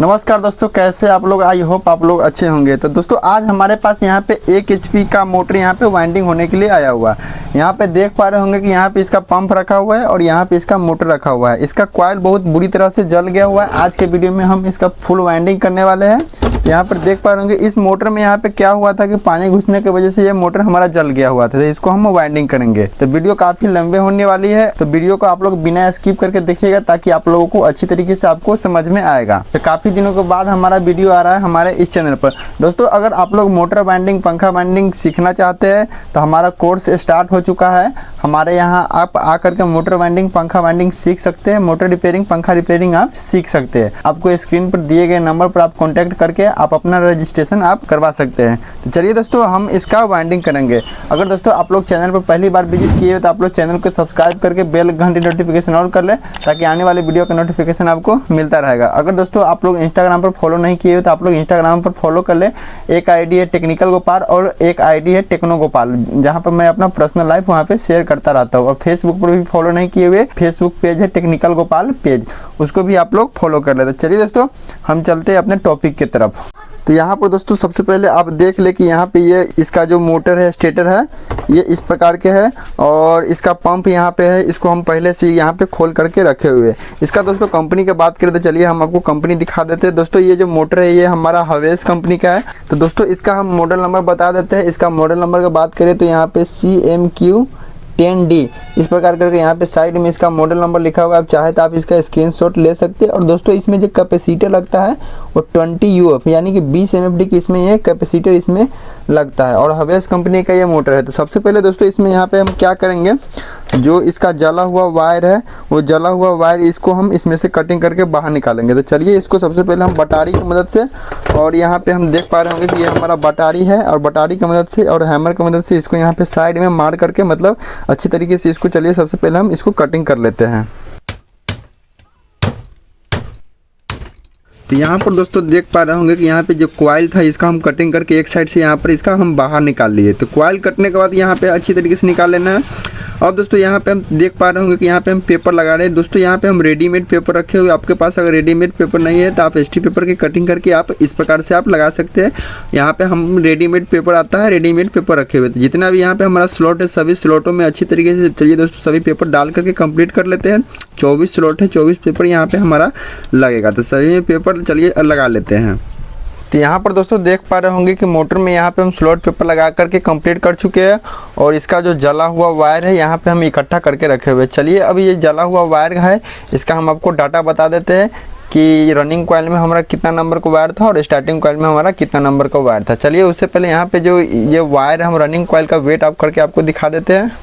नमस्कार दोस्तों, कैसे आप लोग। आई होप आप लोग अच्छे होंगे। तो दोस्तों आज हमारे पास यहाँ पे 1 HP का मोटर यहाँ पे वाइंडिंग होने के लिए आया हुआ है। यहाँ पे देख पा रहे होंगे कि यहाँ पे इसका पंप रखा हुआ है और यहाँ पे इसका मोटर रखा हुआ है। इसका कॉइल बहुत बुरी तरह से जल गया हुआ है। आज के वीडियो में हम इसका फुल वाइंडिंग करने वाले हैं। यहाँ पर देख पा रहे होंगे इस मोटर में यहाँ पे क्या हुआ था कि पानी घुसने की वजह से ये मोटर हमारा जल गया हुआ था। तो इसको हम वाइंडिंग करेंगे। तो वीडियो काफ़ी लंबे होने वाली है, तो वीडियो को आप लोग बिना स्किप करके देखिएगा ताकि आप लोगों को अच्छी तरीके से आपको समझ में आएगा। तो काफ़ी दिनों के बाद हमारा वीडियो आ रहा है हमारे इस चैनल पर। दोस्तों अगर आप लोग मोटर वाइंडिंग, पंखा वाइंडिंग सीखना चाहते हैं तो हमारा कोर्स स्टार्ट हो चुका है। हमारे यहाँ आप आकर के मोटर वाइंडिंग, पंखा वाइंडिंग सीख सकते हैं। मोटर रिपेयरिंग, पंखा रिपेयरिंग आप सीख सकते हैं। आपको स्क्रीन पर दिए गए नंबर पर आप कॉन्टैक्ट करके आप अपना रजिस्ट्रेशन आप करवा सकते हैं। तो चलिए दोस्तों हम इसका वाइंडिंग करेंगे। अगर दोस्तों आप लोग चैनल पर पहली बार विजिट किए तो आप लोग चैनल को सब्सक्राइब करके बेल घंटी नोटिफिकेशन ऑन कर ले ताकि आने वाले वीडियो का नोटिफिकेशन आपको मिलता रहेगा। अगर दोस्तों आप लोग इंस्टाग्राम पर फॉलो नहीं किए तो आप लोग इंस्टाग्राम पर फॉलो कर ले। एक आईडी है टेक्निकल गोपाल और एक आईडी है टेक्नो गोपाल, जहाँ पर मैं अपना पर्सनल लाइफ वहाँ पे शेयर करता रहता हूँ। और फेसबुक पर भी फॉलो नहीं किए हुए, फेसबुक पेज है टेक्निकल गोपाल पेज, उसको भी आप लोग फॉलो कर लेते। चलिए दोस्तों हम चलते हैं अपने टॉपिक की तरफ। तो यहाँ पर दोस्तों सबसे पहले आप देख ले कि यहाँ पे ये इसका जो मोटर है, स्टेटर है, ये इस प्रकार के है और इसका पंप यहाँ पे है। इसको हम पहले से यहाँ पे खोल करके रखे हुए हैं। इसका दोस्तों कंपनी की बात करें तो चलिए हम आपको कंपनी दिखा देते हैं। दोस्तों ये जो मोटर है ये हमारा हवेस कंपनी का है। तो दोस्तों इसका हम मॉडल नंबर बता देते हैं। इसका मॉडल नंबर की बात करें तो यहाँ पे CMQ10D इस प्रकार करके यहाँ पे साइड में इसका मॉडल नंबर लिखा हुआ है। आप चाहे तो आप इसका स्क्रीनशॉट ले सकते हैं। और दोस्तों इसमें जो कैपेसिटर लगता है वो 20 UF यानी कि 20 MFD की इसमें ये कैपेसिटर इसमें लगता है और हवेस कंपनी का ये मोटर है। तो सबसे पहले दोस्तों इसमें यहाँ पे हम क्या करेंगे, जो इसका जला हुआ वायर है वो जला हुआ वायर इसको हम इसमें से कटिंग करके बाहर निकालेंगे। तो चलिए इसको सबसे पहले हम बटारी की मदद से, और यहाँ पे हम देख पा रहे होंगे कि ये हमारा बटारी है और बटारी की मदद से और हैमर की मदद से इसको यहाँ पे साइड में मार करके मतलब अच्छी तरीके से इसको, चलिए सबसे पहले हम इसको कटिंग कर लेते हैं। तो यहाँ पर दोस्तों देख पा रहे होंगे कि यहाँ पे जो कॉइल था इसका हम कटिंग करके एक साइड से यहाँ पर इसका हम बाहर निकाल लिए। तो कॉइल कटने के बाद यहाँ पे अच्छी तरीके से निकाल लेना है। अब दोस्तों यहाँ पे हम देख पा रहे होंगे कि यहाँ पे हम पेपर लगा रहे हैं। दोस्तों यहाँ पे हम रेडीमेड पेपर रखे हुए। आपके पास अगर रेडीमेड पेपर नहीं है तो आप एसटी पेपर की कटिंग करके आप इस प्रकार से आप लगा सकते हैं। यहाँ पे हम रेडीमेड पेपर आता है, रेडीमेड पेपर रखे हुए थे। जितना भी यहाँ पे हमारा स्लॉट है सभी स्लॉटों में अच्छी तरीके से, चलिए दोस्तों सभी पेपर डाल करके कंप्लीट कर लेते हैं। 24 स्लॉट है, 24 पेपर यहाँ पे हमारा लगेगा। तो सभी पेपर चलिए लगा लेते हैं। तो यहाँ पर दोस्तों देख पा रहे होंगे कि मोटर में यहाँ पे हम स्लॉट पेपर लगा करके कंप्लीट कर चुके हैं और इसका जो जला हुआ वायर है यहाँ पे हम इकट्ठा करके रखे हुए। चलिए अब ये जला हुआ वायर है इसका हम आपको डाटा बता देते हैं कि रनिंग कॉइल में हमारा कितना नंबर का वायर था और स्टार्टिंग कॉइल में हमारा कितना नंबर का वायर था। चलिए उससे पहले यहाँ पे जो ये वायर है हम रनिंग कॉइल का वेट आप करके आपको दिखा देते हैं।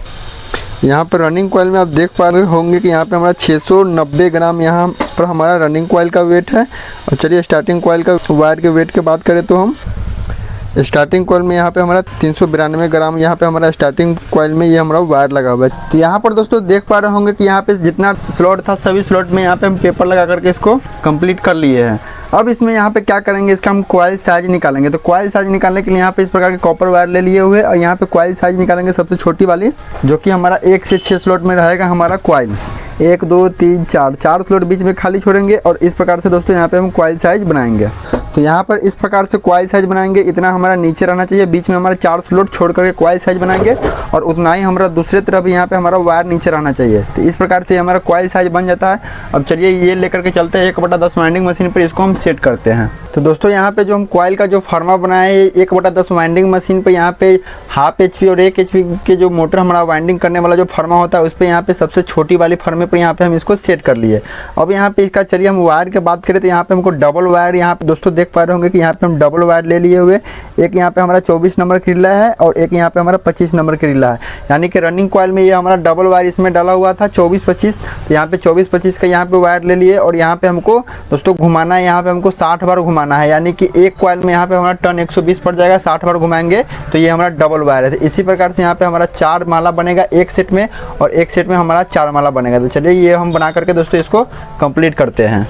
यहाँ पर रनिंग कॉइल में आप देख पा रहे होंगे कि यहाँ पे हमारा 690 ग्राम यहाँ पर हमारा रनिंग कॉइल का वेट है। और चलिए स्टार्टिंग कॉइल का वायर के वेट की बात करें तो हम स्टार्टिंग कॉइल में यहाँ पे हमारा 392 ग्राम यहाँ पे हमारा स्टार्टिंग कॉइल में ये हमारा वायर लगा हुआ है। तो यहाँ पर दोस्तों देख पा रहे होंगे कि यहाँ पे जितना स्लॉट था सभी स्लॉट में यहाँ पे हम पेपर लगा करके इसको कंप्लीट कर लिए हैं। अब इसमें यहाँ पे क्या करेंगे, इसका हम कॉइल साइज निकालेंगे। तो कॉइल साइज निकालने के लिए यहाँ पे इस प्रकार के कॉपर वायर ले लिए हुए और यहाँ पे कॉइल साइज निकालेंगे सबसे छोटी वाली, जो कि हमारा 1 से 6 स्लॉट में रहेगा हमारा कॉइल। 1 2 3 4 स्लॉट बीच में खाली छोड़ेंगे और इस प्रकार से दोस्तों यहाँ पे हम कॉइल साइज बनाएंगे। तो यहाँ पर इस प्रकार से कॉइल साइज बनाएंगे, इतना हमारा नीचे रहना चाहिए। बीच में हमारा 4 स्लॉट छोड़ करके कॉइल साइज बनाएंगे और उतना ही हमारा दूसरे तरफ यहाँ पे हमारा वायर नीचे रहना चाहिए। तो इस प्रकार से हमारा कॉइल साइज बन जाता है। अब चलिए ये लेकर के चलते हैं 1/10 वाइंडिंग मशीन पर, इसको हम सेट करते हैं। तो दोस्तों यहाँ पे जो हम कॉइल का जो फर्मा बनाए हैं 1/10 वाइंडिंग मशीन पे, यहाँ पे 1/2 HP और 1 HP के जो मोटर हमारा वाइंडिंग करने वाला जो फर्मा होता है उस पर यहाँ पे सबसे छोटी वाली फर्मे पे यहाँ पे हम इसको सेट कर लिए। अब यहाँ पे इसका चलिए हम वायर की बात करें तो यहाँ पे हमको डबल वायर, यहाँ पे दोस्तों देख पा रहे होंगे कि यहाँ पे हम डबल वायर ले लिए हुए। एक यहाँ पे हमारा 24 नंबर का रिला है और एक यहाँ पे हमारा 25 नंबर का रिला है। यानी कि रनिंग कॉइल में ये हमारा डबल वायर इसमें डाला हुआ था 24-25। तो यहाँ पे 24-25 का यहाँ पे वायर ले लिए और यहाँ पे हमको दोस्तों घुमाना है। यहाँ पे हमको 60 बार घुमाना है, यानी कि एक कॉइल में यहाँ पे हमारा टर्न 120 पड़ जाएगा। 60 बार घुमाएंगे तो ये हमारा डबल वायर है। तो इसी प्रकार से यहाँ पे हमारा 4 माला बनेगा एक सेट में और एक सेट में हमारा 4 माला बनेगा। तो चलिए ये हम बना करके दोस्तों इसको कंप्लीट करते हैं।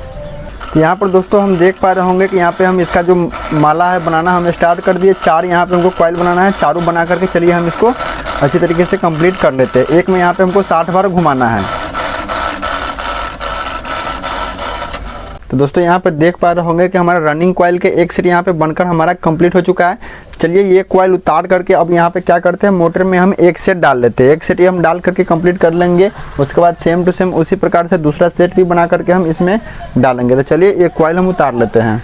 तो यहाँ पर दोस्तों हम देख पा रहे होंगे कि यहाँ पे हम इसका जो माला है बनाना हम स्टार्ट कर दिए। 4 यहाँ पे हमको कॉइल बनाना है, चारों बना करके चलिए हम इसको अच्छी तरीके से कंप्लीट कर लेते हैं। एक में यहाँ पे हमको 60 बार घुमाना है। तो दोस्तों यहाँ पे देख पा रहे होंगे कि हमारा रनिंग कॉइल के एक सेट यहाँ पे बनकर हमारा कंप्लीट हो चुका है। चलिए ये कॉइल उतार करके अब यहाँ पे क्या करते हैं, मोटर में हम एक सेट डाल लेते हैं। एक सेट ये हम डाल करके कंप्लीट कर लेंगे। उसके बाद सेम टू सेम उसी प्रकार से दूसरा सेट भी बना करके हम इसमें डालेंगे। तो चलिए ये कॉइल हम उतार लेते हैं।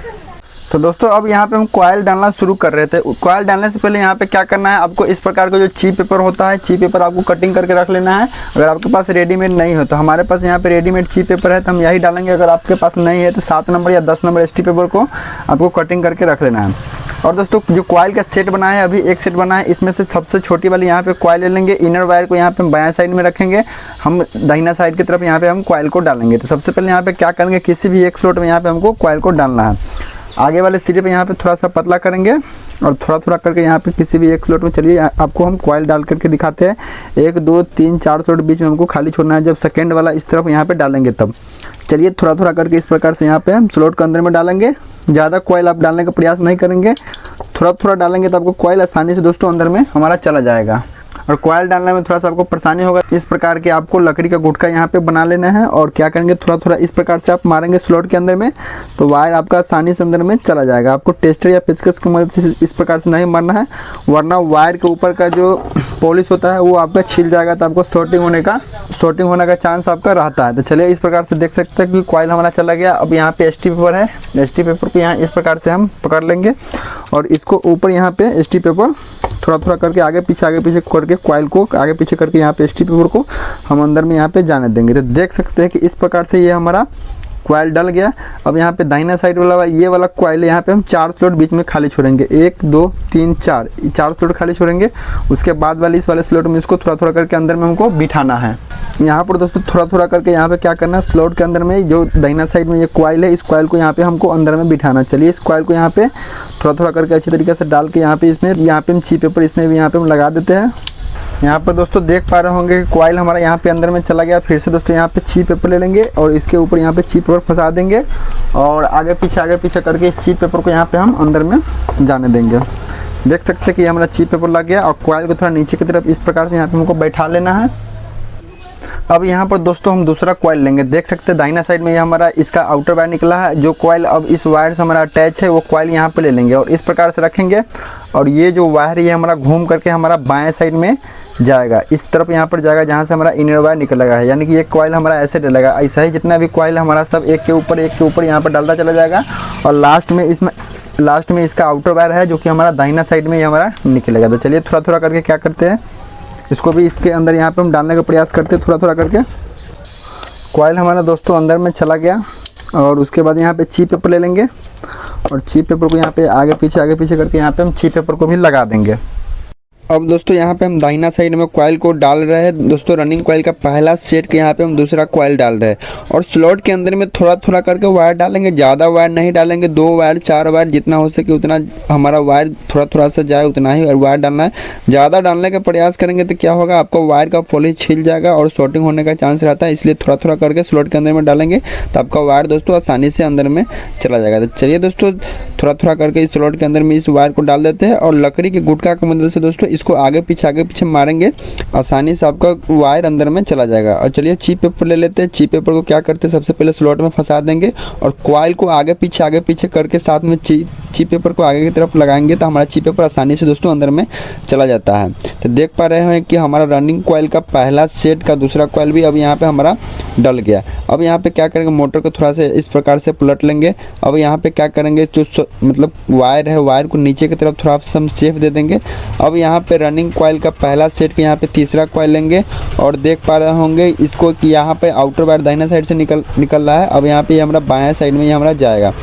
तो दोस्तों अब यहाँ पे हम कॉइल डालना शुरू कर रहे थे। कॉइल डालने से पहले यहाँ पे क्या करना है, आपको इस प्रकार का जो ची पेपर होता है, ची पेपर आपको कटिंग करके रख लेना है। अगर आपके पास रेडीमेड नहीं हो तो हमारे पास यहाँ पे रेडीमेड ची पेपर है तो हम यही डालेंगे। अगर आपके पास नहीं है तो 7 नंबर या 10 नंबर ST पेपर को आपको कटिंग करके रख लेना है। और दोस्तों जो कॉइल का सेट बना है, अभी एक सेट बना है, इसमें से सबसे छोटी वाली यहाँ पे कॉइल ले लेंगे। इनर वायर को यहाँ पे बायां साइड में रखेंगे, हम दाहिना साइड की तरफ यहाँ पे हम कॉइल को डालेंगे। तो सबसे पहले यहाँ पे क्या करेंगे, किसी भी एक स्लॉट में यहाँ पे हमको कॉइल को डालना है। आगे वाले सिरे पे यहाँ पे थोड़ा सा पतला करेंगे और थोड़ा थोड़ा करके यहाँ पे किसी भी एक स्लॉट में, चलिए आपको हम कॉइल डाल करके दिखाते हैं। 1 2 3 4 स्लॉट बीच में हमको खाली छोड़ना है। जब सेकंड वाला इस तरफ यहाँ पे डालेंगे तब चलिए थोड़ा थोड़ा करके इस प्रकार से यहाँ पे हम स्लॉट के अंदर में डालेंगे। ज़्यादा कॉइल आप डालने का प्रयास नहीं करेंगे, थोड़ा थोड़ा डालेंगे तो आपको कॉइल आसानी से दोस्तों अंदर में हमारा चला जाएगा। और कॉइल डालने में थोड़ा सा आपको परेशानी होगा। इस प्रकार के आपको लकड़ी का गुटका यहाँ पे बना लेना है और क्या करेंगे, थोड़ा थोड़ा इस प्रकार से आप मारेंगे स्लॉट के अंदर में तो वायर आपका आसानी से अंदर में चला जाएगा। आपको टेस्टर या पेचकस की मदद से इस प्रकार से नहीं मारना है, वरना वायर के ऊपर का जो पॉलिश होता है वो आपका छिल जाएगा तो आपको शॉर्टिंग होने का चांस आपका रहता है। तो चलिए इस प्रकार से देख सकते हैं कि कॉइल हमारा चला गया। अब यहाँ पे ST पेपर है, ST पेपर को यहाँ इस प्रकार से हम पकड़ लेंगे और इसको ऊपर यहाँ पे ST पेपर थोड़ा थोड़ा करके आगे पीछे करके कॉइल को आगे पीछे करके यहाँ पे ST पेपर को हम अंदर में यहाँ पे जाने देंगे। तो देख सकते हैं कि इस प्रकार से ये हमारा कॉइल डल गया। अब यहाँ पे दाहिना साइड वाला ये वाला कॉइल है, यहाँ पे हम 4 स्लॉट बीच में खाली छोड़ेंगे। 1 2 3 4 स्लॉट खाली छोड़ेंगे। उसके बाद वाले इस वाले स्लॉट में इसको थोड़ा थोड़ा करके अंदर में हमको बिठाना है। यहाँ पर दोस्तों थोड़ा थोड़ा करके यहाँ पे क्या करना है, स्लॉट के अंदर में जो दाहिना साइड में ये कॉइल है, इस कॉइल को यहाँ पे हमको अंदर में बिठाना। चलिए इस कॉइल को यहाँ पे थोड़ा थोड़ा करके अच्छी तरीके से डाल के यहाँ पे हम ची पेपर इसमें भी यहाँ पे हम लगा देते हैं। यहाँ पर दोस्तों देख पा रहे होंगे कि कॉइल हमारा यहाँ पे अंदर में चला गया। फिर से दोस्तों यहाँ पे ची पेपर ले लेंगे और इसके ऊपर यहाँ पे ची पेपर फंसा देंगे और आगे पीछे करके इस ची पेपर को यहाँ पे हम अंदर में जाने देंगे। देख सकते हैं कि हमारा ची पेपर लग गया और कॉइल को थोड़ा नीचे की तरफ इस प्रकार से यहाँ पे हमको बैठा लेना है। अब यहाँ पर दोस्तों हम दूसरा कॉइल लेंगे। देख सकते हैं दाहिना साइड में ये हमारा इसका आउटर वायर निकला है। जो कॉइल अब इस वायर से हमारा अटैच है वो कॉइल यहाँ पे ले लेंगे और इस प्रकार से रखेंगे और ये जो वायर ये हमारा घूम करके हमारा बाएं साइड में जाएगा, इस तरफ यहाँ पर जाएगा जहाँ से हमारा इनर वायर निकलेगा है। यानी कि ये कॉइल हमारा ऐसे डलेगा। ऐसा ही जितना भी कॉइल हमारा सब एक के ऊपर यहाँ पर डालता चला जाएगा और लास्ट में इसका आउटर वायर है जो कि हमारा दाहिना साइड में ये हमारा निकलेगा। तो चलिए थोड़ा थोड़ा करके क्या करते हैं, इसको भी इसके अंदर यहाँ पे हम डालने का प्रयास करते हैं। थोड़ा थोड़ा करके कॉइल हमारा दोस्तों अंदर में चला गया और उसके बाद यहाँ पे ची पेपर ले लेंगे और ची पेपर को यहाँ पे आगे पीछे करके यहाँ पे हम ची पेपर को भी लगा देंगे। अब दोस्तों यहाँ पे हम दाहिना साइड में कॉइल को डाल रहे हैं। दोस्तों रनिंग कॉइल का पहला सेट के यहाँ पे हम दूसरा कॉइल डाल रहे हैं और स्लॉट के अंदर में थोड़ा थोड़ा करके वायर डालेंगे। ज़्यादा वायर नहीं डालेंगे, 2 वायर 4 वायर जितना हो सके उतना हमारा वायर थोड़ा थोड़ा सा जाए उतना ही वायर डालना है। ज़्यादा डालने का प्रयास करेंगे तो क्या होगा, आपका वायर का पॉलिश छिल जाएगा और शॉर्टिंग होने का चांस रहता है। इसलिए थोड़ा थोड़ा करके स्लॉट के अंदर में डालेंगे तो आपका वायर दोस्तों आसानी से अंदर में चला जाएगा। तो चलिए दोस्तों थोड़ा थोड़ा करके इस स्लॉट के अंदर में इस वायर को डाल देते हैं और लकड़ी के गुटका की मदद से दोस्तों इसको आगे पीछे मारेंगे, आसानी से आपका वायर अंदर में चला जाएगा। और चलिए ची पेपर ले लेते हैं। ची पेपर को क्या करते हैं, सबसे पहले स्लॉट में फंसा देंगे और कॉइल को आगे पीछे करके साथ में ची पेपर को आगे की तरफ लगाएंगे तो हमारा ची पेपर आसानी से दोस्तों अंदर में चला जाता है। तो देख पा रहे हैं कि हमारा रनिंग कॉइल का पहला सेट का दूसरा कॉइल भी अब यहाँ पे हमारा डल गया। अब यहाँ पे क्या करेंगे, मोटर को थोड़ा सा इस प्रकार से पलट लेंगे। अब यहाँ पे क्या करेंगे, जो मतलब वायर है वायर को नीचे की तरफ थोड़ा सा हम सेफ दे देंगे। अब यहाँ पे रनिंग कॉइल का पहला सेट के यहाँ पे तीसरा कॉइल लेंगे और देख पा रहे होंगे इसको कि यहाँ पे आउटर वायर दाहिना साइड से निकल रहा है। अब यहाँ पे हमारा बायां साइड में ये हमारा जाएगा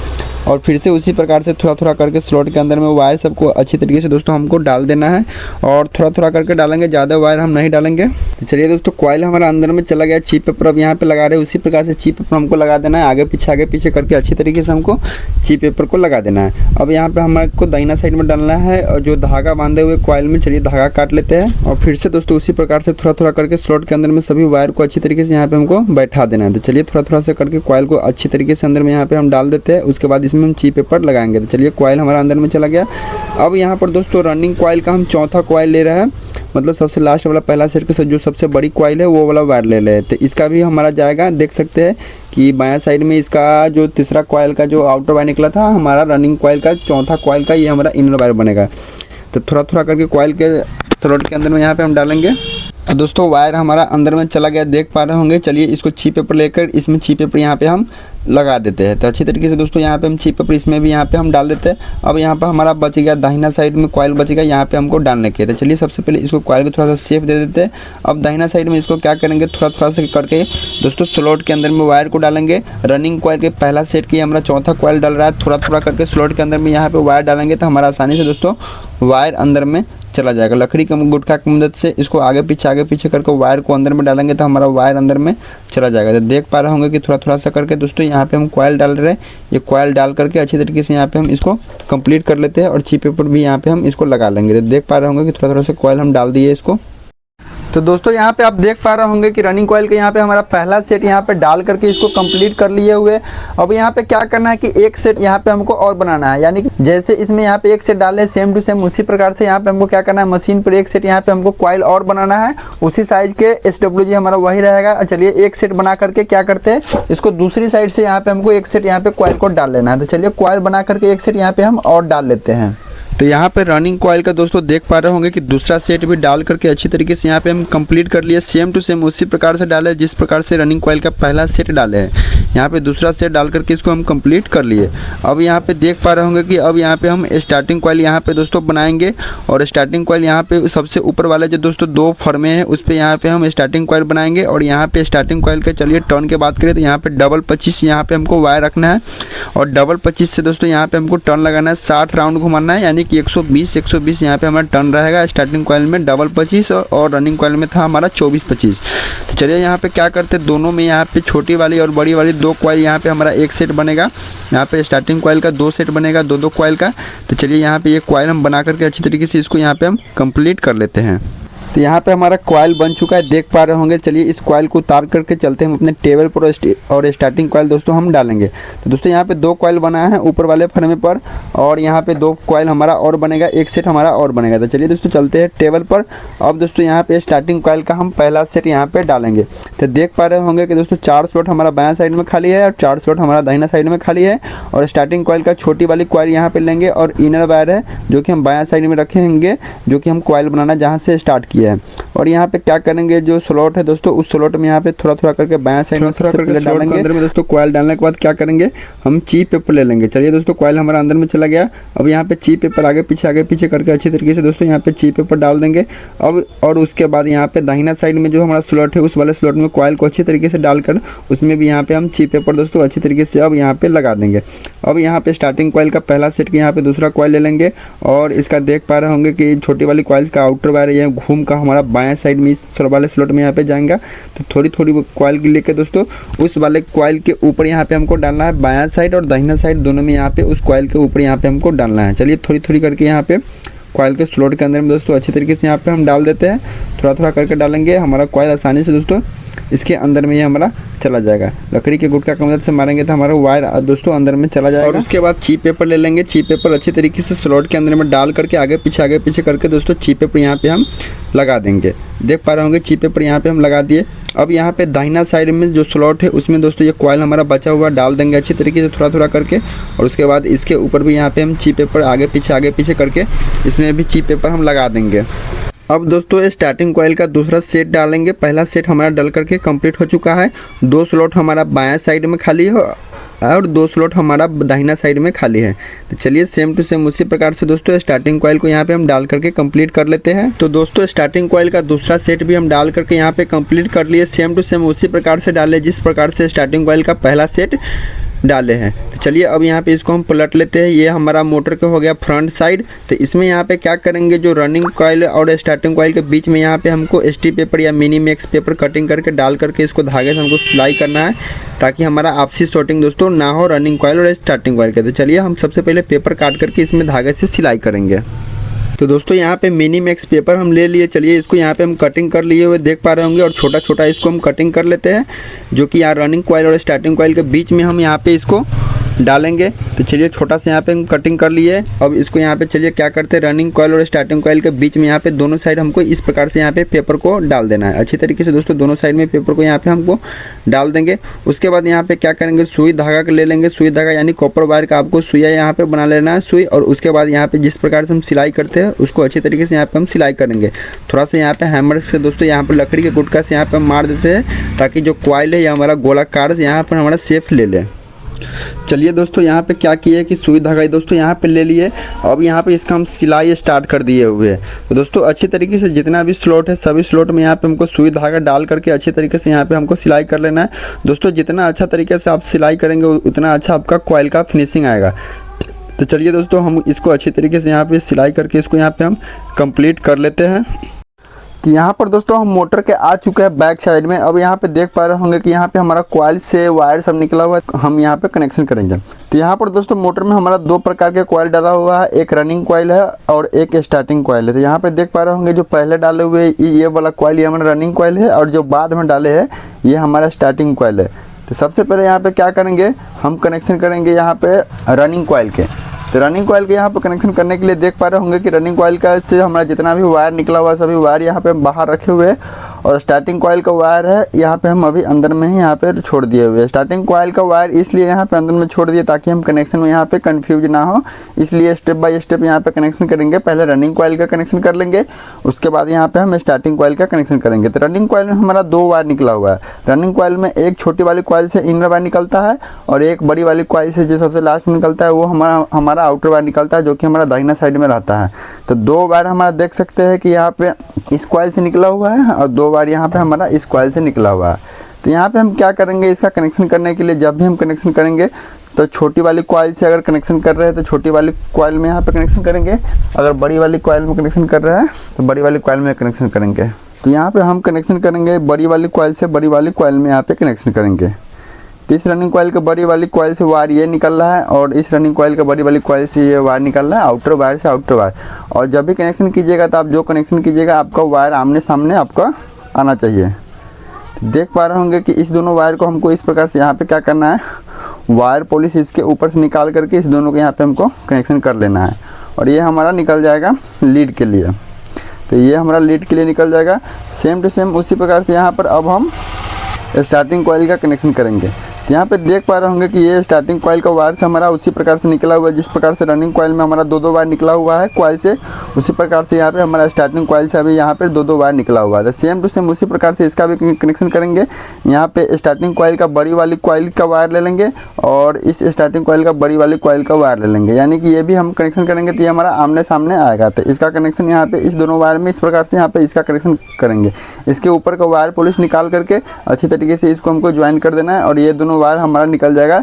और फिर से उसी प्रकार से थोड़ा थोड़ा करके स्लॉट के अंदर में वायर सबको अच्छी तरीके से दोस्तों हमको डाल देना है और थोड़ा थोड़ा करके डालेंगे, ज़्यादा वायर हम नहीं डालेंगे। तो चलिए दोस्तों कॉइल हमारा अंदर में चला गया। ची पेपर अब यहाँ पे लगा रहे हैं, उसी प्रकार से ची पेपर हमको लगा देना है। आगे पीछे करके अच्छी तरीके से हमको ची पेपर को लगा देना है। अब यहाँ पे हमारे को दाहिना साइड में डालना है और जो धागा बांधे हुए कॉइल में, चलिए धागा काट लेते हैं और फिर से दोस्तों उसी प्रकार से थोड़ा थोड़ा करके स्लॉट के अंदर में सभी वायर को अच्छी तरीके से यहाँ पे हमको बैठा देना है। तो चलिए थोड़ा थोड़ा से करके कॉइल को अच्छी तरीके से अंदर में यहाँ पे हम डाल देते हैं। उसके बाद इसमें हम ची पेपर लगाएंगे। तो चलिए कॉइल हमारा अंदर में चला गया। अब यहाँ पर दोस्तों रनिंग कॉइल का हम चौथा कॉइल ले रहे हैं, मतलब सबसे लास्ट वाला पहला सेट का जो सबसे बड़ी कॉइल है वो वाला वायर ले रहे हैं। तो इसका भी हमारा जाएगा, देख सकते हैं कि बायां साइड में इसका जो तीसरा कॉइल का जो आउटर वायर निकला था हमारा रनिंग कॉइल का चौथा कॉइल का, ये हमारा इनर वायर बनेगा। तो थोड़ा थोड़ा करके कॉइल के स्लॉट के अंदर में यहाँ पे हम डालेंगे। तो दोस्तों वायर हमारा अंदर में चला गया, देख पा रहे होंगे। चलिए इसको ची पेपर लेकर इसमें ची पेपर यहाँ पे हम लगा देते हैं। तो अच्छी तरीके से दोस्तों यहाँ पे हम ची पेपर इसमें भी यहाँ पे हम डाल देते हैं। अब यहाँ पर हमारा बच गया दाहिना साइड में कॉइल बच गया, यहाँ पे हमको डालने के। तो चलिए सबसे पहले इसको कॉइल को थोड़ा सा शेप दे देते हैं। अब दाहिना साइड में इसको क्या करेंगे, थोड़ा थोड़ा सा करके दोस्तों स्लॉट के अंदर में वायर को डालेंगे। रनिंग कॉइल के पहला सेट की हमारा चौथा कॉइल डाल रहा है, थोड़ा थोड़ा करके स्लॉट के अंदर में यहाँ पे वायर डालेंगे तो हमारा आसानी से दोस्तों वायर अंदर में चला जाएगा। लकड़ी के गुटखा की मदद से इसको आगे पीछे करके वायर को अंदर में डालेंगे तो हमारा वायर अंदर में चला जाएगा। तो देख पा रहे होंगे कि थोड़ा थोड़ा सा करके दोस्तों यहाँ पे हम कॉइल डाल रहे हैं। ये कॉइल डाल करके अच्छी तरीके से यहाँ पे हम इसको कंप्लीट कर लेते हैं और ची पेपर भी यहाँ पे हम इसको लगा लेंगे। तो देख पा रहे होंगे कि थोड़ा थोड़ा सा कॉइल हम डाल दिए इसको। तो दोस्तों यहाँ पे आप देख पा रहे होंगे कि रनिंग कॉइल के यहाँ पे हमारा पहला सेट यहाँ पे डाल करके इसको कंप्लीट कर लिए हुए। अब यहाँ पे क्या करना है कि एक सेट यहाँ पे हमको और बनाना है, यानी कि जैसे इसमें यहाँ पे एक सेट डाले सेम टू सेम उसी प्रकार से यहाँ पे हमको क्या करना है, मशीन पर एक सेट यहाँ पे हमको कॉइल और बनाना है। उसी साइज के SWG हमारा वही रहेगा। चलिए एक सेट बना करके क्या करते हैं, इसको दूसरी साइड से यहाँ पे हमको एक सेट यहाँ पे कॉइल को डाल लेना है। तो चलिए कॉइल बना करके एक सेट यहाँ पे हम और डाल लेते हैं। तो यहाँ पे रनिंग कॉइल का दोस्तों देख पा रहे होंगे कि दूसरा सेट भी डाल करके अच्छी तरीके से यहाँ पे हम कंप्लीट कर लिए। सेम टू सेम उसी प्रकार से डाले जिस प्रकार से रनिंग कॉइल का पहला सेट डाले हैं, यहाँ पे दूसरा सेट डाल करके इसको हम कंप्लीट कर लिए। अब यहाँ पे देख पा रहे होंगे कि अब यहाँ पे हम स्टार्टिंग कॉइल यहाँ पे दोस्तों बनाएंगे और स्टार्टिंग कॉइल यहाँ पे सबसे ऊपर वाले जो दोस्तों दो फर्मे हैं उस पर यहाँ पे हम स्टार्टिंग कॉइल बनाएंगे। और यहाँ पे स्टार्टिंग कॉइल के चलिए टर्न की बात करें तो यहाँ पे डबल 25 यहाँ पे हमको वायर रखना है और डबल 25 से दोस्तों यहाँ पे हमको टर्न लगाना है, 60 राउंड घुमाना है, यानी कि 120 यहाँ पे हमारा टर्न रहेगा। स्टार्टिंग कॉइल में डबल 25 और रनिंग कॉइल में था हमारा 24-25। तो चलिए यहाँ पे क्या करते हैं, दोनों में यहाँ पे छोटी वाली और बड़ी वाली दो कॉइल यहाँ पे हमारा एक सेट बनेगा। यहाँ पे स्टार्टिंग कॉइल का दो सेट बनेगा, दो कॉइल का। तो चलिए यहाँ पे ये कॉइल हम बना करके अच्छी तरीके से इसको यहाँ पे हम कंप्लीट कर लेते हैं। तो यहाँ पे हमारा कॉइल बन चुका है, देख पा रहे होंगे। चलिए इस कॉइल को उतार करके चलते हैं हम अपने टेबल पर और स्टार्टिंग कॉइल दोस्तों हम डालेंगे। तो दोस्तों यहाँ पे दो कॉइल बनाया है ऊपर वाले फर्मे पर और यहाँ पे दो कॉइल हमारा और बनेगा, एक सेट हमारा और बनेगा। तो चलिए दोस्तों चलते हैं टेबल पर। अब दोस्तों यहाँ पे स्टार्टिंग कॉइल का हम पहला सेट यहाँ पे डालेंगे। तो देख पा रहे होंगे कि दोस्तों 4 स्लॉट हमारा बायां साइड में खाली है और 4 स्लॉट हमारा दाहिना साइड में खाली है। और स्टार्टिंग कॉइल का छोटी वाली कॉइल यहाँ पे लेंगे और इनर वायर है जो कि हम बायां साइड में रखेंगे, जो कि हम कॉइल बनाना जहाँ से स्टार्ट किया है। और यहाँ पे क्या करेंगे, जो स्लॉट है दोस्तों उस स्लॉट में यहाँ पे थोड़ा थोड़ा करके बायां साइड में सबसे पहले डालेंगे। अंदर में दोस्तों कॉइल डालने के बाद क्या करेंगे, हम ची पेपर ले लेंगे। चलिए दोस्तों कॉइल हमारा अंदर में चला गया। अब यहाँ पे ची पेपर आगे पीछे करके अच्छी तरीके से दोस्तों यहाँ पे ची पेपर डाल देंगे। अब और उसके बाद यहाँ पे दाहिना साइड में जो हमारा स्लॉट है उस वाले स्लॉट में कॉइल को अच्छी तरीके से डालकर उसमें भी यहाँ पे हम ची पेपर दोस्तों अच्छी तरीके से अब यहाँ पे लगा देंगे। अब यहाँ पे स्टार्टिंग कॉइल का पहला सेट के यहाँ पे दूसरा कॉइल ले लेंगे और इसका देख पा रहे होंगे कि छोटी वाली कॉइल का आउटर वायर ये घूम का हमारा बाएं साइड में इस वाले स्लॉट में यहाँ पे जाएगा। तो थोड़ी कॉइल लेके दोस्तों उस वाले कॉइल के ऊपर यहाँ पे हमको डालना है, बायां साइड और दाहिना साइड दोनों में यहाँ पे उस कॉइल के ऊपर यहाँ पे हमको डालना है। चलिए थोड़ी करके यहाँ पे कॉइल के स्लॉट के अंदर में दोस्तों अच्छी तरीके से यहाँ पे हम डाल देते हैं। थोड़ा करके डालेंगे, हमारा कॉइल आसानी से दोस्तों इसके अंदर में ये हमारा चला जाएगा। लकड़ी के गुटका की मदद से मारेंगे तो हमारा वायर दोस्तों अंदर में चला जाएगा। और उसके बाद ची पेपर ले लेंगे। ची पेपर अच्छी तरीके से स्लॉट के अंदर में डाल करके आगे पीछे करके दोस्तों ची पेपर यहाँ पे हम लगा देंगे। देख पा रहे होंगे ची पेपर यहाँ पे हम लगा दिए। अब यहाँ पे दाहिना साइड में जो स्लॉट है उसमें दोस्तों ये कॉइल हमारा बचा हुआ डाल देंगे अच्छी तरीके से थोड़ा करके। और उसके बाद इसके ऊपर भी यहाँ पे हम ची पेपर आगे पीछे करके इसमें भी ची पेपर हम लगा देंगे। अब दोस्तों स्टार्टिंग कॉइल का दूसरा सेट डालेंगे। पहला सेट हमारा डल करके कंप्लीट हो चुका है। 2 स्लॉट हमारा बायां साइड में खाली है और 2 स्लॉट हमारा दाहिना साइड में खाली है। तो चलिए सेम टू सेम उसी प्रकार से दोस्तों स्टार्टिंग कॉइल को यहाँ पे हम डाल करके कंप्लीट कर लेते हैं। तो दोस्तों स्टार्टिंग कॉइल का दूसरा सेट भी हम डाल करके यहाँ पे कंप्लीट कर लिए। सेम टू सेम उसी प्रकार से डाले जिस प्रकार से स्टार्टिंग कॉइल का पहला सेट डाले हैं। तो चलिए अब यहाँ पे इसको हम पलट लेते हैं। ये हमारा मोटर का हो गया फ्रंट साइड। तो इसमें यहाँ पे क्या करेंगे, जो रनिंग कॉइल और स्टार्टिंग कॉइल के बीच में यहाँ पे हमको एसटी पेपर या मिनी मैक्स पेपर कटिंग करके डाल करके इसको धागे से हमको सिलाई करना है ताकि हमारा आपसी शॉर्टिंग दोस्तों ना हो रनिंग कॉइल और स्टार्टिंग कॉइल के। तो चलिए हम सबसे पहले पेपर काट करके इसमें धागे से सिलाई करेंगे। तो दोस्तों यहाँ पे मिनी मैक्स पेपर हम ले लिए। चलिए इसको यहाँ पे हम कटिंग कर लिए हुए देख पा रहे होंगे और छोटा इसको हम कटिंग कर लेते हैं, जो कि यहाँ रनिंग कॉइल और स्टार्टिंग कॉइल के बीच में हम यहाँ पे इसको डालेंगे। तो चलिए छोटा सा यहाँ पे हम कटिंग कर लिए। अब इसको यहाँ पे चलिए क्या करते हैं, रनिंग कॉइल और स्टार्टिंग कॉइल के बीच में यहाँ पे दोनों साइड हमको इस प्रकार से यहाँ पे पेपर को डाल देना है अच्छी तरीके से दोस्तों। दोनों साइड में पेपर को यहाँ पे हमको डाल देंगे। उसके बाद यहाँ पे क्या करेंगे, सुई धागा का ले लेंगे। सुई धागा यानी कॉपर वायर का आपको सुइया यहाँ पे बना लेना है सुई। और उसके बाद यहाँ पे जिस प्रकार से हम सिलाई करते हैं उसको अच्छी तरीके से यहाँ पे हम सिलाई करेंगे। थोड़ा सा यहाँ पे हैमर से दोस्तों यहाँ पर लकड़ी के गुटका से यहाँ पे हम मार देते हैं ताकि जो कॉइल है या हमारा गोलाकार यहाँ पर हमारा सेफ ले ले। चलिए दोस्तों यहाँ पे क्या किए कि सुई धागा दोस्तों यहाँ पे ले लिए। अब यहाँ पे इसका हम सिलाई स्टार्ट कर दिए हुए हैं। तो दोस्तों अच्छी तरीके से जितना भी स्लॉट है सभी स्लॉट में यहाँ पे हमको सुई धागा डाल करके अच्छी तरीके से यहाँ पे हमको सिलाई कर लेना है दोस्तों। जितना अच्छा तरीके से आप सिलाई करेंगे उतना अच्छा आपका कॉइल का फिनिशिंग आएगा। तो चलिए दोस्तों हम इसको अच्छी तरीके से यहाँ पे सिलाई करके इसको यहाँ पे हम कंप्लीट कर लेते हैं। तो यहाँ पर दोस्तों हम मोटर के आ चुके हैं बैक साइड में। अब यहाँ पे देख पा रहे होंगे कि यहाँ पे हमारा कॉइल से वायर सब निकला हुआ है, हम यहाँ पे कनेक्शन करेंगे। तो यहाँ पर दोस्तों मोटर में हमारा दो प्रकार के कॉइल डाला हुआ है, एक रनिंग कॉइल है और एक स्टार्टिंग कॉइल है। तो यहाँ पे देख पा रहे होंगे जो पहले डाले हुए ये वाला कॉइल ये हमारा रनिंग कॉइल है और जो बाद में डाले हैं ये हमारा स्टार्टिंग कॉइल है। तो सबसे पहले यहाँ पे क्या करेंगे, हम कनेक्शन करेंगे यहाँ पे रनिंग कॉइल के। तो रनिंग कॉइल के यहाँ पे कनेक्शन करने के लिए देख पा रहे होंगे कि रनिंग कॉइल का से हमारा जितना भी वायर निकला हुआ है सभी वायर यहाँ पे हम बाहर रखे हुए हैं। और स्टार्टिंग कॉइल का वायर है यहाँ पे हम अभी अंदर में ही यहाँ पे छोड़ दिए हुए हैं। स्टार्टिंग कॉइल का वायर इसलिए यहाँ पे अंदर में छोड़ दिए ताकि हम कनेक्शन में यहाँ पे कंफ्यूज ना हो, इसलिए स्टेप बाय स्टेप यहाँ पे कनेक्शन करेंगे। पहले रनिंग कॉइल का कनेक्शन कर लेंगे, उसके बाद यहाँ पे हम स्टार्टिंग कॉइल का कनेक्शन करेंगे। तो रनिंग कॉइल में हमारा दो वायर निकला हुआ है। रनिंग कॉइल में एक छोटी वाली कॉइल से इनर वायर निकलता है और एक बड़ी वाली कॉइल से जो सबसे लास्ट में निकलता है वो हमारा आउटर वायर निकलता है जो कि हमारा दाहिना साइड में रहता है। तो दो वायर हमारा देख सकते हैं कि यहाँ पे इस कॉइल से निकला हुआ है और दो वायर यहाँ पे हमारा इस कॉइल से निकला हुआ है। तो यहाँ पे हम क्या करेंगे, इसका कनेक्शन करने के लिए जब भी हम कनेक्शन करेंगे तो छोटी वाली कॉइल से अगर कनेक्शन कर रहे हैं तो छोटी वाली कॉइल में यहाँ पे कनेक्शन करेंगे, अगर बड़ी वाली कॉइल में कनेक्शन कर रहे हैं तो बड़ी वाली कॉइल में कनेक्शन करेंगे। तो यहाँ पे हम कनेक्शन करेंगे बड़ी वाली कॉइल से बड़ी वाली कॉइल में यहाँ पे कनेक्शन करेंगे। तो इस रनिंग कॉइल के बड़ी वाली कॉइल से वायर ये निकल रहा है और इस रनिंग कॉइल के बड़ी वाली कॉइल से ये वायर निकल रहा है आउटर वायर से आउटर वायर। और जब भी कनेक्शन कीजिएगा तो आप जो कनेक्शन कीजिएगा आपका वायर आमने सामने आपका आना चाहिए। तो देख पा रहे होंगे कि इस दोनों वायर को हमको इस प्रकार से यहाँ पे क्या करना है, वायर पॉलिश इसके ऊपर से निकाल करके इस दोनों के यहाँ पे हमको कनेक्शन कर लेना है और ये हमारा निकल जाएगा लीड के लिए। तो ये हमारा लीड के लिए निकल जाएगा। सेम टू सेम उसी प्रकार से यहाँ पर अब हम स्टार्टिंग कॉइल का कनेक्शन करेंगे। तो यहाँ पे देख पा रहे होंगे कि ये स्टार्टिंग कॉइल का वायर से हमारा उसी प्रकार से निकला हुआ है जिस प्रकार से रनिंग कॉइल में हमारा दो वायर निकला हुआ है कॉइल से, उसी प्रकार से यहाँ पे हमारा स्टार्टिंग कॉइल से अभी यहाँ पे दो वायर निकला हुआ है। तो सेम टू सेम उसी प्रकार से इसका भी कनेक्शन करेंगे। यहाँ पे स्टार्टिंग कॉइल का बड़ी वाली कॉइल का वायर ले लेंगे और इस स्टार्टिंग कॉइल का बड़ी वाली कॉइल का वायर ले लेंगे, यानी कि ये भी हम कनेक्शन करेंगे तो ये हमारा आमने सामने आएगा। तो इसका कनेक्शन यहाँ पे इस दोनों वायर में इस प्रकार से यहाँ पे इसका कनेक्शन करेंगे। इसके ऊपर का वायर पॉलिश निकाल करके अच्छी तरीके से इसको हमको ज्वाइन कर देना है और ये दोनों वायर हमारा निकल जाएगा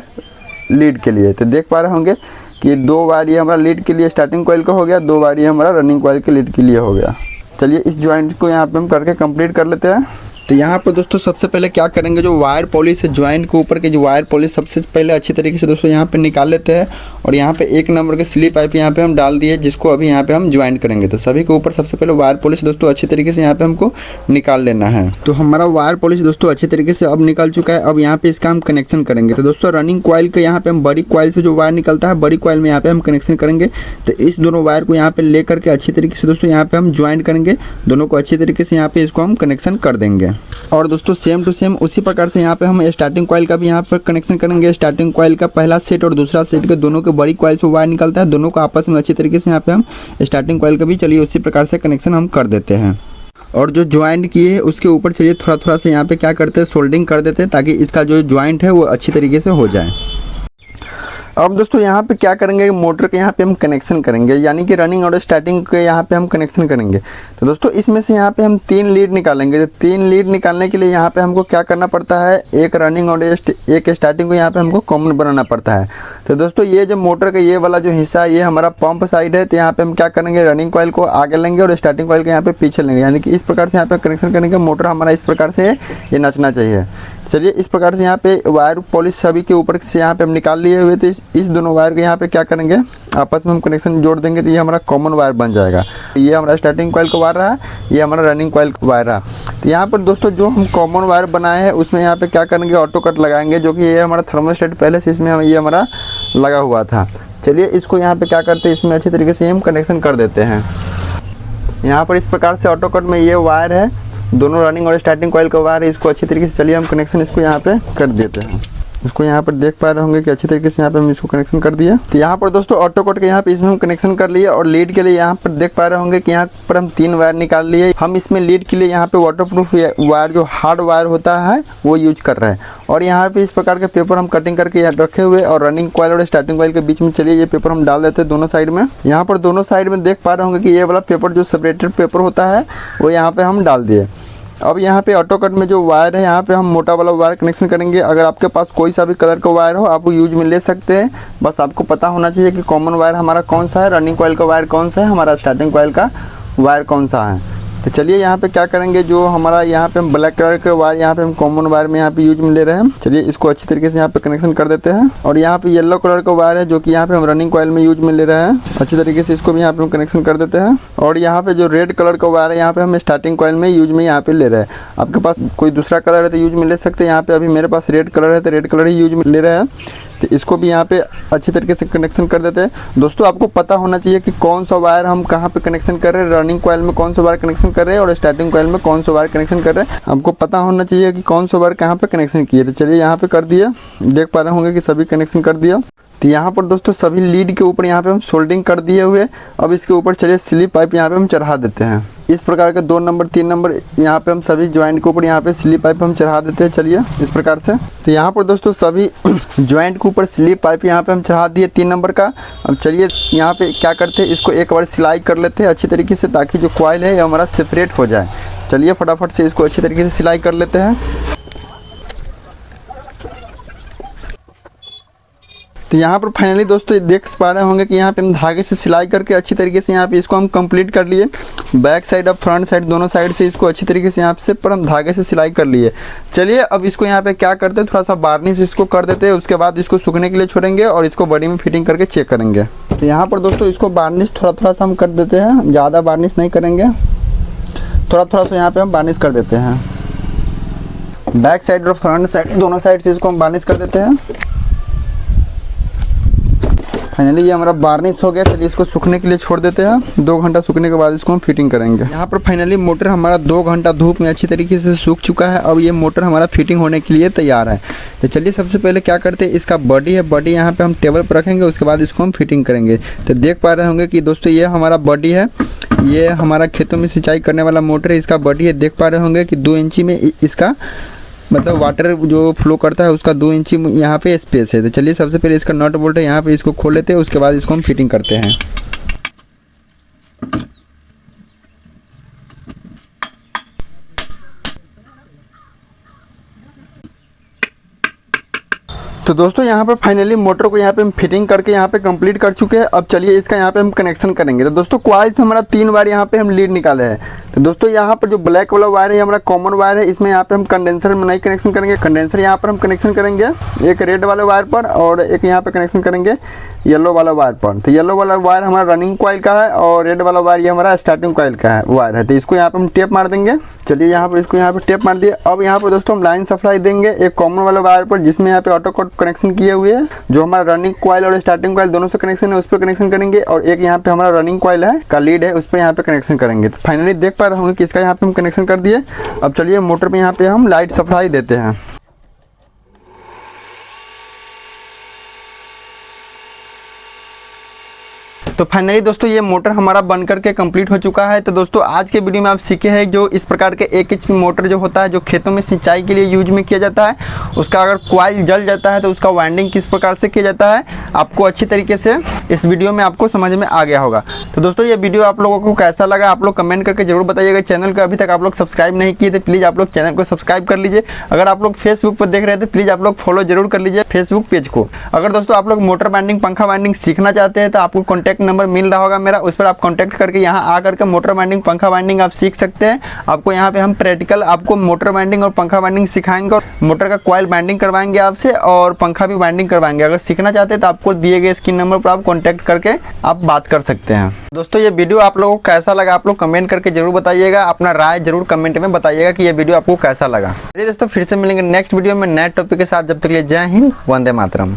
लीड के लिए। तो देख पा रहे होंगे कि दो वायर ये हमारा लीड के लिए स्टार्टिंग कॉइल का हो गया, दो वायर ये हमारा रनिंग कॉइल के लीड के लिए हो गया। चलिए इस ज्वाइंट को यहाँ पे हम करके कंप्लीट कर लेते हैं। तो यहाँ पर दोस्तों सबसे पहले क्या करेंगे, जो वायर पॉलिश है ज्वाइंट के ऊपर के जो वायर पॉलिश सबसे पहले अच्छी तरीके से दोस्तों यहाँ पे निकाल लेते हैं और यहाँ पे एक नंबर के स्लिप पाइप यहाँ पे हम डाल दिए जिसको अभी यहाँ पे हम ज्वाइंट करेंगे। तो सभी के ऊपर सबसे पहले वायर पॉलिश दोस्तों अच्छी तरीके से यहाँ पे हमको निकाल लेना है। तो हमारा वायर पॉलिश दोस्तों अच्छी तरीके से अब निकल चुका है। अब यहाँ पे इसका हम कनेक्शन करेंगे। तो दोस्तों रनिंग कॉइल के यहाँ पे हम बड़ी कॉइल से जो वायर निकलता है बड़ी कॉइल में यहाँ पे हम कनेक्शन करेंगे। तो इस दोनों वायर को यहाँ पे ले करके अच्छी तरीके से दोस्तों यहाँ पे हम ज्वाइंट करेंगे, दोनों को अच्छी तरीके से यहाँ पे इसको हम कनेक्शन कर देंगे। और दोस्तों सेम टू सेम उसी प्रकार से यहाँ पे हम स्टार्टिंग कॉइल का भी यहाँ पर कनेक्शन करेंगे। स्टार्टिंग कॉइल का पहला सेट और दूसरा सेट के दोनों के बड़ी कॉइल से वायर निकलता है, दोनों को आपस में अच्छी तरीके से यहाँ पे हम स्टार्टिंग कॉइल का भी चलिए उसी प्रकार से कनेक्शन हम कर देते हैं। और जो ज्वाइंट किए है उसके ऊपर चलिए थोड़ा थोड़ा से यहाँ पे क्या करते हैं, सोल्डिंग कर देते हैं ताकि इसका जो ज्वाइंट है वो अच्छी तरीके से हो जाए। अब दोस्तों यहाँ पे क्या करेंगे, मोटर के यहाँ पे हम कनेक्शन करेंगे, यानी कि रनिंग और स्टार्टिंग के यहाँ पे हम कनेक्शन करेंगे। तो दोस्तों इसमें से यहाँ पे हम 3 लीड निकालेंगे। तो 3 लीड निकालने के लिए यहाँ पे हमको क्या करना पड़ता है, एक रनिंग और एक स्टार्टिंग को यहाँ पे हमको कॉमन बनाना पड़ता है। तो दोस्तों ये जो मोटर का ये वाला जो हिस्सा है ये हमारा पंप साइड है। तो यहाँ पे हम क्या करेंगे, रनिंग कॉइल को आगे लेंगे और स्टार्टिंग कॉइल के यहाँ पे पीछे लेंगे, यानी कि इस प्रकार से यहाँ पे कनेक्शन करेंगे। मोटर हमारा इस प्रकार से ये नचना चाहिए। चलिए इस प्रकार से यहाँ पे वायर पॉलिश सभी के ऊपर से यहाँ पे हम निकाल लिए हुए थे। इस दोनों वायर के यहाँ पे क्या करेंगे, आपस में हम कनेक्शन जोड़ देंगे तो ये हमारा कॉमन वायर बन जाएगा। ये हमारा स्टार्टिंग कॉइल का वायर रहा, ये हमारा रनिंग कॉइल का वायर रहा। तो यहाँ पर दोस्तों जो हम कॉमन वायर बनाए हैं उसमें यहाँ पे क्या करेंगे, ऑटो कट लगाएंगे, जो कि ये हमारा थर्मोस्टेट पहले से इसमें ये हमारा लगा हुआ था। चलिए इसको यहाँ पे क्या करते हैं, इसमें अच्छी तरीके से हम कनेक्शन कर देते हैं। यहाँ पर इस प्रकार से ऑटो कट में ये वायर है, दोनों रनिंग और स्टार्टिंग कॉइल का वायर है। इसको अच्छी तरीके से चलिए हम कनेक्शन इसको यहाँ पे कर देते हैं। इसको यहाँ पर देख पा रहे होंगे कि अच्छी तरीके से यहाँ पे हम इसको कनेक्शन कर दिया। तो यहाँ पर दोस्तों ऑटो कट के यहाँ पे इसमें हम कनेक्शन कर लिए और लीड के लिए यहाँ पर देख पा रहे होंगे कि यहाँ पर हम 3 वायर निकाल लिए। हम इसमें लीड के लिए यहाँ पे वाटरप्रूफ वायर जो हार्ड वायर होता है वो यूज कर रहे हैं। और यहाँ पे इस प्रकार के पेपर हम कटिंग करके यहाँ रखे हुए और रनिंग कॉइल और स्टार्टिंग कॉइल के बीच में चलिए ये पेपर हम डाल देते हैं दोनों साइड में। यहाँ पर दोनों साइड में देख पा रहे होंगे कि ये वाला पेपर जो सेपरेटेड पेपर होता है वो यहाँ पे हम डाल दिए। अब यहाँ पे ऑटो कट में जो वायर है यहाँ पे हम मोटा वाला वायर कनेक्शन करेंगे। अगर आपके पास कोई सा भी कलर का वायर हो आप वो यूज में ले सकते हैं, बस आपको पता होना चाहिए कि कॉमन वायर हमारा कौन सा है, रनिंग कॉइल का वायर कौन सा है, हमारा स्टार्टिंग कॉइल का वायर कौन सा है। तो चलिए यहाँ पे क्या करेंगे, जो हमारा यहाँ पे हम ब्लैक कलर का वायर यहाँ पे हम कॉमन वायर में यहाँ पे यूज में ले रहे हैं। चलिए इसको अच्छी तरीके से यहाँ पे कनेक्शन कर देते हैं। और यहाँ पे येलो कलर का वायर है जो कि यहाँ पे हम रनिंग कॉइल में यूज में ले रहे हैं। अच्छी तरीके से इसको भी यहाँ पे हम कनेक्शन कर देते हैं। और यहाँ पे जो रेड कलर का वायर है यहाँ पे हम स्टार्टिंग कॉइल में यूज में यहाँ पे ले रहे हैं। आपके पास कोई दूसरा कलर है तो यूज में ले सकते हैं। यहाँ पे अभी मेरे पास रेड कलर है तो रेड कलर ही यूज में ले रहे हैं। तो इसको भी यहाँ पे अच्छी तरीके से कनेक्शन कर देते हैं। दोस्तों आपको पता होना चाहिए कि कौन सा वायर हम कहाँ पे कनेक्शन कर रहे हैं, रनिंग कॉइल में कौन सा वायर कनेक्शन कर रहे हैं और स्टार्टिंग कॉइल में कौन सा वायर कनेक्शन कर रहे हैं। आपको पता होना चाहिए कि कौन सा वायर कहाँ पे कनेक्शन किए। तो चलिए यहाँ पे कर दिया, देख पा रहे होंगे कि सभी कनेक्शन कर दिया। तो यहाँ पर दोस्तों सभी लीड के ऊपर यहाँ पे हम सोल्डिंग कर दिए हुए। अब इसके ऊपर चलिए स्लिप पाइप यहाँ पे हम चढ़ा देते हैं। इस प्रकार के 2 नंबर 3 नंबर यहाँ पे हम सभी ज्वाइंट के ऊपर यहाँ पे स्लिप पाइप हम चढ़ा देते हैं। चलिए इस प्रकार से। तो यहाँ पर दोस्तों सभी ज्वाइंट के ऊपर स्लिप पाइप यहाँ पे हम चढ़ा दिए 3 नंबर का। अब चलिए यहाँ पे क्या करते हैं, इसको एक बार सिलाई कर लेते हैं अच्छी तरीके से, ताकि जो कॉइल है ये हमारा सेपरेट हो जाए। चलिए फटाफट से इसको अच्छी तरीके से सिलाई कर लेते हैं। तो यहाँ पर फाइनली दोस्तों देख पा रहे होंगे कि यहाँ पे हम धागे से सिलाई करके अच्छी तरीके से यहाँ पे इसको हम कंप्लीट कर लिए। बैक साइड और फ्रंट साइड दोनों साइड से इसको अच्छी तरीके से यहाँ से पर हम धागे से सिलाई कर लिए। चलिए अब इसको यहाँ पे क्या करते हैं, थोड़ा सा वार्निश इसको कर देते हैं। उसके बाद इसको सूखने के लिए छोड़ेंगे और इसको बॉडी में फिटिंग करके चेक करेंगे। तो यहाँ पर दोस्तों इसको वार्निश थोड़ा सा हम कर देते हैं, ज़्यादा वार्निश नहीं करेंगे, थोड़ा सा यहाँ पर हम वार्निश कर देते हैं। बैक साइड और फ्रंट साइड दोनों साइड से इसको हम वार्निश कर देते हैं। फाइनली ये हमारा वार्निश हो गया। चलिए इसको सूखने के लिए छोड़ देते हैं। 2 घंटा सूखने के बाद इसको हम फिटिंग करेंगे। यहाँ पर फाइनली मोटर हमारा 2 घंटा धूप में अच्छी तरीके से सूख चुका है। अब ये मोटर हमारा फिटिंग होने के लिए तैयार है। तो चलिए सबसे पहले क्या करते हैं, इसका बॉडी है, बॉडी यहाँ पे हम टेबल पर रखेंगे, उसके बाद इसको हम फिटिंग करेंगे। तो देख पा रहे होंगे कि दोस्तों ये हमारा बॉडी है, ये हमारा खेतों में सिंचाई करने वाला मोटर है, इसका बॉडी है। देख पा रहे होंगे कि 2 इंची में इसका मतलब वाटर जो फ्लो करता है उसका 2 इंची यहाँ पे स्पेस है। तो चलिए सबसे पहले इसका नट बोल्ट है यहाँ पे इसको खोल लेते हैं, उसके बाद इसको हम फिटिंग करते हैं। तो दोस्तों यहाँ पर फाइनली मोटर को यहाँ पे हम फिटिंग करके यहाँ पे कंप्लीट कर चुके हैं। अब चलिए इसका यहाँ पे हम कनेक्शन करेंगे। तो दोस्तों कॉइल से हमारा 3 वायर यहाँ पे हम लीड निकाले हैं। तो दोस्तों यहाँ पर जो ब्लैक वाला वायर है हमारा कॉमन वायर है, इसमें यहाँ पे हम कंडेंसर में नहीं कनेक्शन करेंगे। कंडेंसर यहाँ पर हम कनेक्शन करेंगे एक रेड वाले वायर पर और एक यहाँ पे कनेक्शन करेंगे येलो वाला वायर पर। तो येलो वाला वायर हमारा रनिंग कॉइल का है और रेड वाला वायर ये हमारा स्टार्टिंग कॉइल का है वायर है। तो इसको यहाँ पे हम टेप मार देंगे। चलिए यहाँ पर इसको यहाँ पे टेप मार दिए। अब यहाँ पर दोस्तों हम लाइन सप्लाई देंगे एक कॉमन वाला वायर पर, जिसमें यहाँ पे ऑटो कट कनेक्शन किए हुए है। जो हमारा रनिंग कॉइल और स्टार्टिंग कॉइल दोनों से कनेक्शन है उस पर कनेक्शन करेंगे और एक यहाँ पे हमारा रनिंग कॉइल है का लीड है उस पर यहाँ पे कनेक्शन करेंगे। तो फाइनली देख पा रहे होंगे कि इसका यहाँ पे हम कनेक्शन कर दिए। अब चलिए मोटर पे यहाँ पे हम लाइट सप्लाई देते हैं। तो फाइनली दोस्तों ये मोटर हमारा बन करके कंप्लीट हो चुका है। तो दोस्तों आज के वीडियो में आप सीखे हैं जो इस प्रकार के 1 HP मोटर जो होता है जो खेतों में सिंचाई के लिए यूज में किया जाता है, उसका अगर कॉइल जल जाता है तो उसका वाइंडिंग किस प्रकार से किया जाता है आपको अच्छी तरीके से इस वीडियो में आपको समझ में आ गया होगा। तो दोस्तों ये वीडियो आप लोगों को कैसा लगा आप लोग कमेंट करके जरूर बताइएगा। चैनल को अभी तक आप लोग सब्सक्राइब नहीं किए तो प्लीज़ आप लोग चैनल को सब्सक्राइब कर लीजिए। अगर आप लोग फेसबुक पर देख रहे हैं तो प्लीज़ आप लोग फॉलो जरूर कर लीजिए फेसबुक पेज को। अगर दोस्तों आप लोग मोटर बाइंडिंग पंखा बाइंडिंग सीखना चाहते हैं तो आपको कॉन्टैक्ट नंबर मिल रहा होगा मेरा, उस पर आप कांटेक्ट करके यहाँ आकर के मोटर बाइंडिंग पंखा बाइंडिंग आप सीख सकते हैं। आपको यहाँ पे हम प्रैक्टिकल आपको मोटर बाइंडिंग और पंखा बाइंडिंग सिखाएंगे और मोटर का कॉइल बाइंडिंग करवाएंगे आपसे और पंखा भी बाइंडिंग करवाएंगे। अगर सीखना चाहते हैं तो आपको दिए गए स्क्रीन नंबर पर आप कांटेक्ट करके आप बात कर सकते हैं। दोस्तों ये वीडियो आप लोगों को कैसा लगा आप लोग कमेंट करके जरूर बताइएगा, अपना राय जरूर कमेंट में बताइएगा कि ये वीडियो आपको कैसा लगा। दोस्तों फिर से मिलेंगे नेक्स्ट वीडियो में नए टॉपिक के साथ। जब तक के लिए जय हिंद, वंदे मातरम।